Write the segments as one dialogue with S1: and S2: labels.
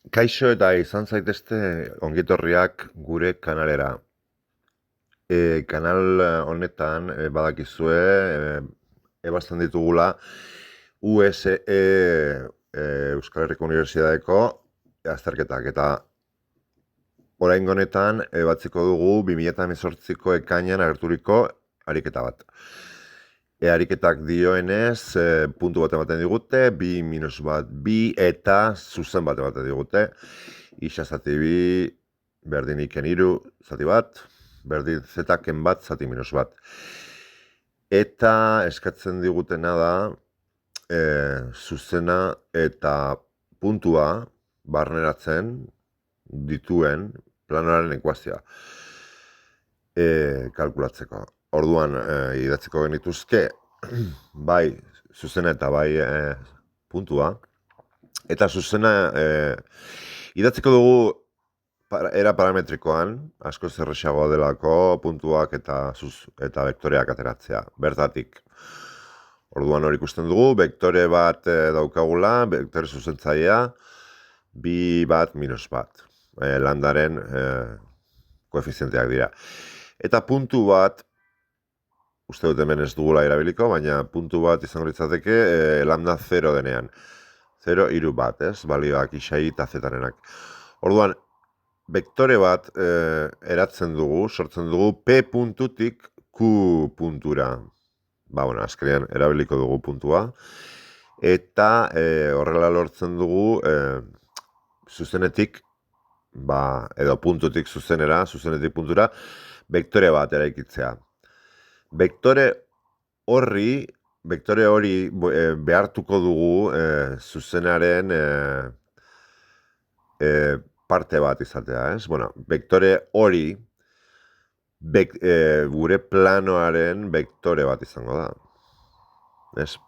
S1: Kaixo eta izan zaitezte ongitorriak gure kanalera. Kanal honetan badakizue ebazten ditugula USE Euskal Herriko Unibertsitateko azterketak eta oraingo honetan batziko dugu 2018ko ekainean agerturiko ariketa bat. Ariketak dioenez, puntu bat ematen digute, bi minus bat, bi eta zuzen bat ematen digute. Isa zati bi, berdin iken iru, zati bat, berdin zetaken bat, zati minus bat. Eta eskatzen digutena da, zuzena eta puntua barneratzen dituen planoaren ekuazioa kalkulatzeko. Orduan, idatziko genituzke, bai zuzena eta bai puntua. Eta zuzena idatziko dugu era parametrikoan, asko zerrexagoa delako puntuak eta vektoreak ateratzea, bertatik. Orduan hori ikusten dugu, vektore bat daukagula, vektore zuzentzailea, bi bat minus bat. Landaren koefizienteak dira. Eta puntu bat, uste dut hemen ez dugula erabiliko, baina puntu bat izango litzateke lambda 0 denean. 0, iru bat, ez? Balioak isai eta zetarenak. Orduan, vektore bat eratzen dugu, sortzen dugu P puntutik Q puntura. Azkenean erabiliko dugu puntua. Eta horrela lortzen dugu zuzenetik, edo puntutik zuzenera, zuzenetik puntura, vektore bat eraikitzea. Vektore hori behartuko dugu zuzenaren parte bat izatea, ez? Vektore hori gure planoaren vektore bat izango da.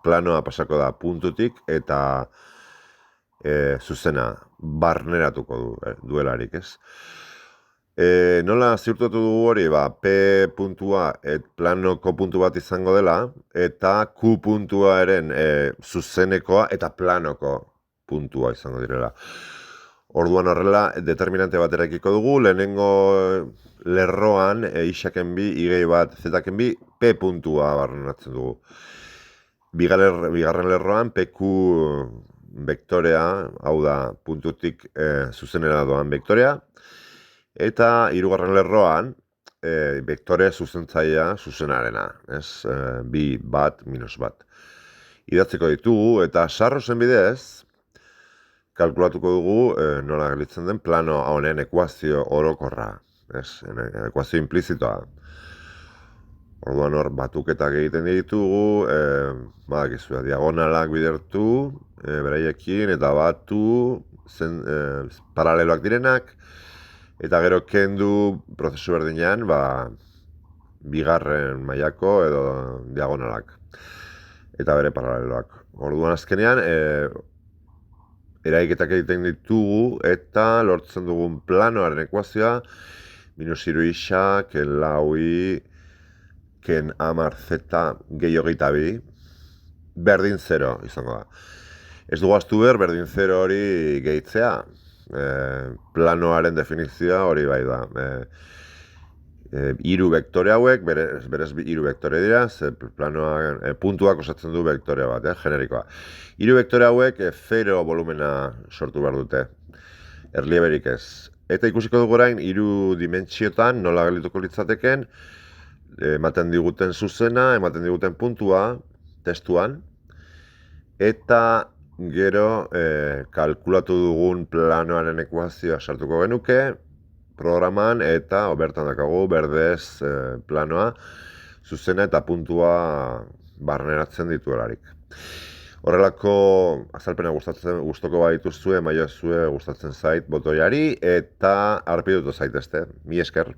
S1: Planoa pasako da puntutik eta zuzena barneratuko duelarik, ez? Nola ziurtatu dugu hori, P puntua planoko puntu bat izango dela, eta Q puntuaren zuzenekoa eta planoko puntua izango direla. Orduan horrela, determinante bat eraikiko dugu, lehenengo lerroan, isaken bi, igei bat, zetaken bi, P puntua barneratzen dugu. Bigarren lerroan, PQ vektorea, hau da, puntutik zuzenera doan vektorea, eta hirugarren lerroan, vektore zuzentzailea zuzenarena, ez? Bi bat, minus bat. Idatzeko ditugu, eta sarrozen bidez, kalkulatuko dugu nola gelditzen den plano honen ekuazio orokorra, ez? Ekuazio implizitoa. Orduan hor, batuketak egiten ditugu, diagonalak bidertu, beraiekin, eta batu, paraleloak direnak, eta gero kendu prozesu berdinean, bigarren mailako edo diagonalak. Eta bere paraleloak. Orduan azkenean, eraiketak egiten ditugu, eta lortzen dugun planoaren ekuazioa, minus iru isa, ken laui, ken amar zeta, gehi hogeita bi, berdin 0 izango da. Ez dugu aztu berdin 0 hori gehitzea. Planoaren definizioa hori bai da. Hiru vektore hauek, berez hiru vektore dira, puntuak osatzen du vektore bat, generikoa. Hiru vektore hauek 0 volumena sortu behar dute, erlieberik ez. Eta ikusiko dugu orain, hiru dimentsiotan nola geldituko litzateken, ematen diguten zuzena, ematen diguten puntua, testuan, eta gero kalkulatu dugun planoaren ekuazioa sartuko genuke programan eta bertan dakagu berdez planoa zuzena eta puntua barneratzen dituelarik. Horrelako azalpena gustoko badituzue, mailazue gustatzen zait botoiari eta arpidutu zaitezte. Mi esker.